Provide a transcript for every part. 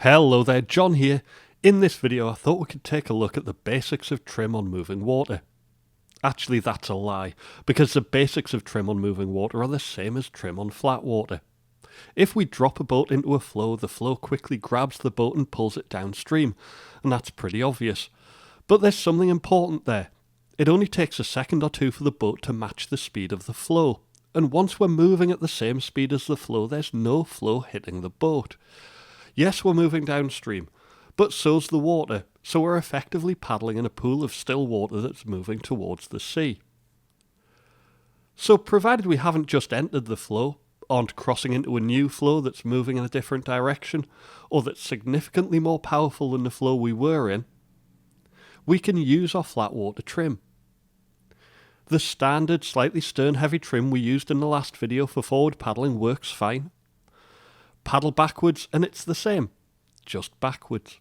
Hello there, John here. In this video I thought we could take a look at the basics of trim on moving water. Actually that's a lie, because the basics of trim on moving water are the same as trim on flat water. If we drop a boat into a flow, the flow quickly grabs the boat and pulls it downstream, and that's pretty obvious. But there's something important there. It only takes a second or two for the boat to match the speed of the flow, and once we're moving at the same speed as the flow, there's no flow hitting the boat. Yes, we're moving downstream, but so's the water, so we're effectively paddling in a pool of still water that's moving towards the sea. So provided we haven't just entered the flow, aren't crossing into a new flow that's moving in a different direction, or that's significantly more powerful than the flow we were in, we can use our flat water trim. The standard slightly stern-heavy trim we used in the last video for forward paddling works fine. Paddle backwards and it's the same, just backwards.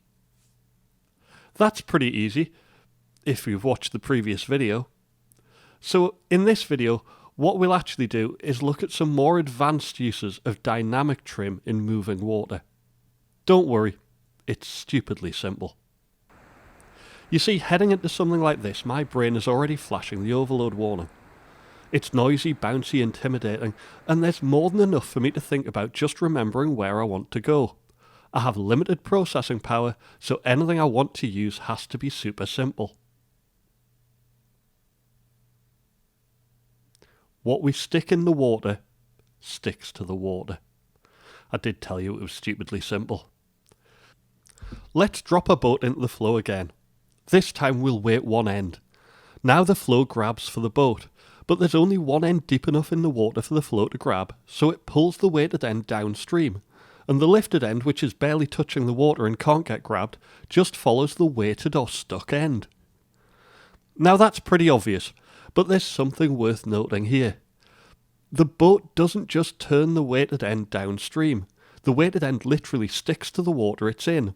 That's pretty easy, if you've watched the previous video. So in this video, what we'll actually do is look at some more advanced uses of dynamic trim in moving water. Don't worry, it's stupidly simple. You see, heading into something like this, my brain is already flashing the overload warning. It's noisy, bouncy, intimidating, and there's more than enough for me to think about just remembering where I want to go. I have limited processing power, so anything I want to use has to be super simple. What we stick in the water sticks to the water. I did tell you it was stupidly simple. Let's drop a boat into the flow again. This time we'll weight one end. Now the flow grabs for the boat, but there's only one end deep enough in the water for the flow to grab, so it pulls the weighted end downstream, and the lifted end, which is barely touching the water and can't get grabbed, just follows the weighted or stuck end. Now that's pretty obvious, but there's something worth noting here. The boat doesn't just turn the weighted end downstream, the weighted end literally sticks to the water it's in.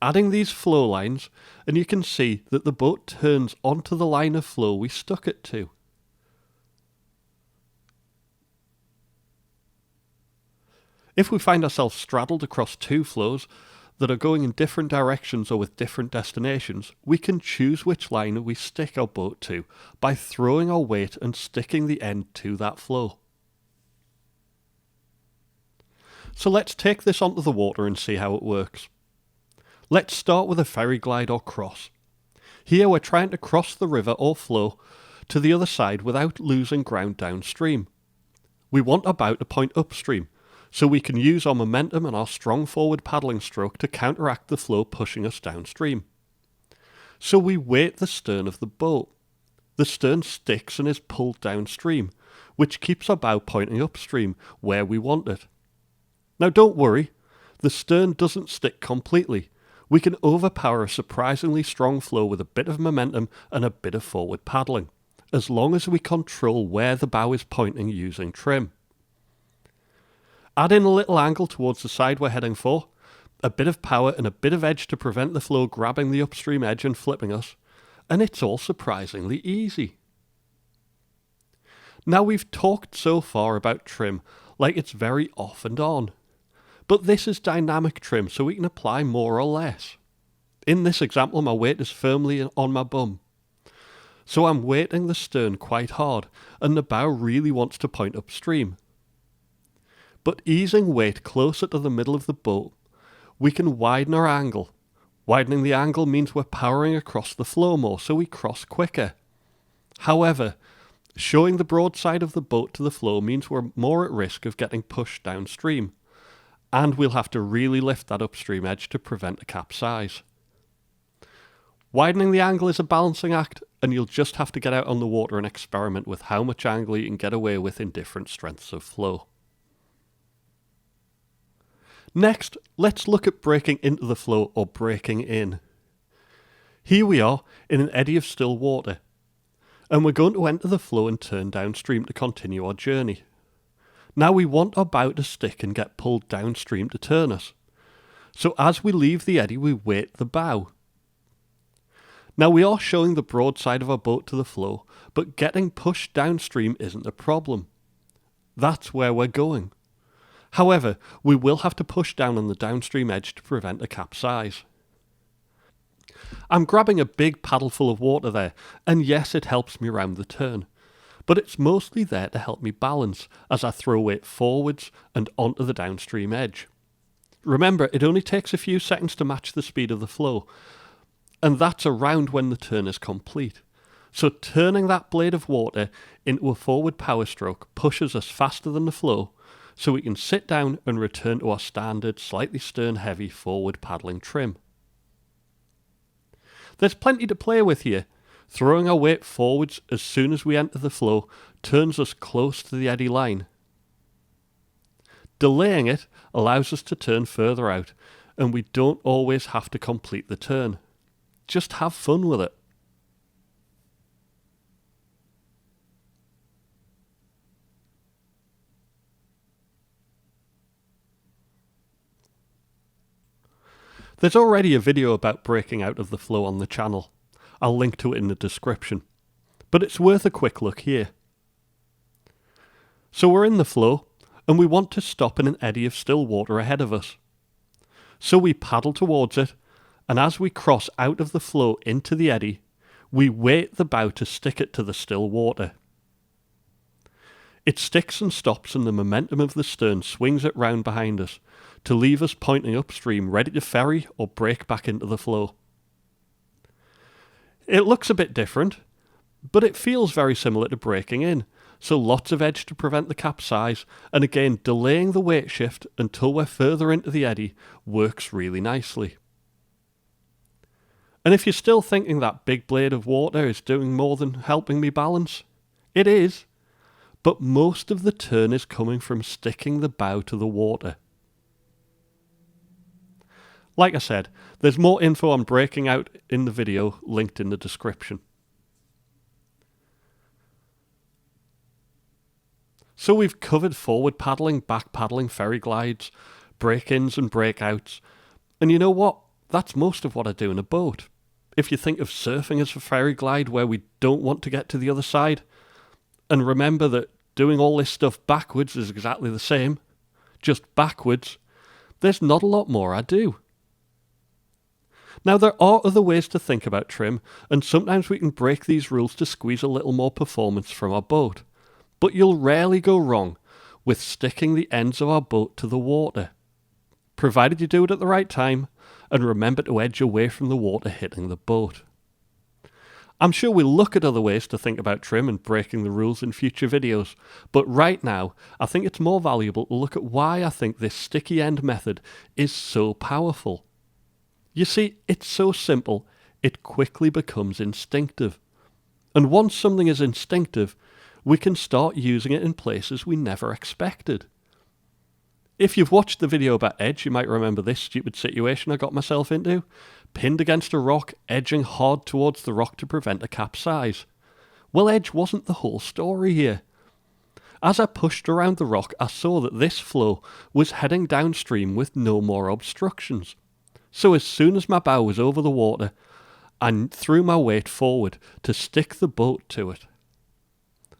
Adding these flow lines, and you can see that the boat turns onto the line of flow we stuck it to. If we find ourselves straddled across two flows that are going in different directions or with different destinations, we can choose which line we stick our boat to by throwing our weight and sticking the end to that flow. So let's take this onto the water and see how it works. Let's start with a ferry glide or cross. Here we're trying to cross the river or flow to the other side without losing ground downstream. We want our bow to point upstream, so we can use our momentum and our strong forward paddling stroke to counteract the flow pushing us downstream. So we weight the stern of the boat. The stern sticks and is pulled downstream, which keeps our bow pointing upstream, where we want it. Now don't worry, the stern doesn't stick completely. We can overpower a surprisingly strong flow with a bit of momentum and a bit of forward paddling, as long as we control where the bow is pointing using trim. Add in a little angle towards the side we're heading for, a bit of power and a bit of edge to prevent the flow grabbing the upstream edge and flipping us, and it's all surprisingly easy. Now we've talked so far about trim like it's very off and on, but this is dynamic trim so we can apply more or less. In this example my weight is firmly on my bum, so I'm weighting the stern quite hard and the bow really wants to point upstream. But easing weight closer to the middle of the boat, we can widen our angle. Widening the angle means we're powering across the flow more, so we cross quicker. However, showing the broadside of the boat to the flow means we're more at risk of getting pushed downstream, and we'll have to really lift that upstream edge to prevent a capsize. Widening the angle is a balancing act, and you'll just have to get out on the water and experiment with how much angle you can get away with in different strengths of flow. Next, let's look at breaking into the flow or breaking in. Here we are in an eddy of still water, and we're going to enter the flow and turn downstream to continue our journey. Now we want our bow to stick and get pulled downstream to turn us. So as we leave the eddy, we weight the bow. Now we are showing the broadside of our boat to the flow, but getting pushed downstream isn't a problem. That's where we're going. However, we will have to push down on the downstream edge to prevent a capsize. I'm grabbing a big paddle full of water there, and yes, it helps me round the turn. But it's mostly there to help me balance as I throw weight forwards and onto the downstream edge. Remember, it only takes a few seconds to match the speed of the flow, and that's around when the turn is complete. So turning that blade of water into a forward power stroke pushes us faster than the flow, so we can sit down and return to our standard, slightly stern-heavy forward paddling trim. There's plenty to play with here. Throwing our weight forwards as soon as we enter the flow turns us close to the eddy line. Delaying it allows us to turn further out, and we don't always have to complete the turn. Just have fun with it. There's already a video about breaking out of the flow on the channel. I'll link to it in the description. But it's worth a quick look here. So we're in the flow, and we want to stop in an eddy of still water ahead of us. So we paddle towards it, and as we cross out of the flow into the eddy, we weight the bow to stick it to the still water. It sticks and stops, and the momentum of the stern swings it round behind us to leave us pointing upstream, ready to ferry or break back into the flow. It looks a bit different, but it feels very similar to breaking in, so lots of edge to prevent the capsize, and again delaying the weight shift until we're further into the eddy works really nicely. And if you're still thinking that big blade of water is doing more than helping me balance, it is, but most of the turn is coming from sticking the bow to the water. Like I said, there's more info on breaking out in the video linked in the description. So we've covered forward paddling, back paddling, ferry glides, break-ins and breakouts. And you know what? That's most of what I do in a boat. If you think of surfing as a ferry glide where we don't want to get to the other side, and remember that doing all this stuff backwards is exactly the same, just backwards, there's not a lot more I do. Now, there are other ways to think about trim, and sometimes we can break these rules to squeeze a little more performance from our boat. But you'll rarely go wrong with sticking the ends of our boat to the water, provided you do it at the right time, and remember to edge away from the water hitting the boat. I'm sure we'll look at other ways to think about trim and breaking the rules in future videos, but right now, I think it's more valuable to look at why I think this sticky end method is so powerful. You see, it's so simple, it quickly becomes instinctive. And once something is instinctive, we can start using it in places we never expected. If you've watched the video about edge, you might remember this stupid situation I got myself into. Pinned against a rock, edging hard towards the rock to prevent a capsize. Well, edge wasn't the whole story here. As I pushed around the rock, I saw that this flow was heading downstream with no more obstructions. So as soon as my bow was over the water, I threw my weight forward to stick the boat to it.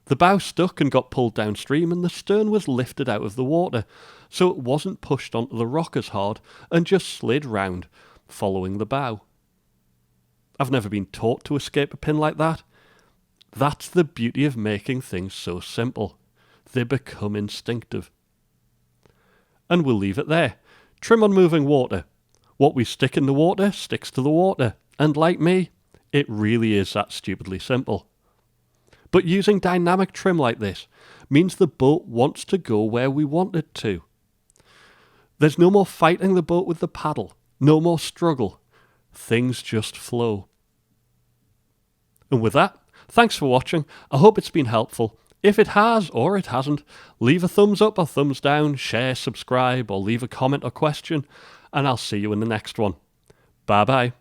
The bow stuck and got pulled downstream, and the stern was lifted out of the water, so it wasn't pushed onto the rock as hard and just slid round, following the bow. I've never been taught to escape a pin like that. That's the beauty of making things so simple. They become instinctive. And we'll leave it there. Trim on moving water. What we stick in the water sticks to the water, and like me, it really is that stupidly simple. But using dynamic trim like this means the boat wants to go where we want it to. There's no more fighting the boat with the paddle, no more struggle. Things just flow. And with that, thanks for watching. I hope it's been helpful. If it has, or it hasn't, leave a thumbs up or thumbs down, share, subscribe, or leave a comment or question, and I'll see you in the next one. Bye bye.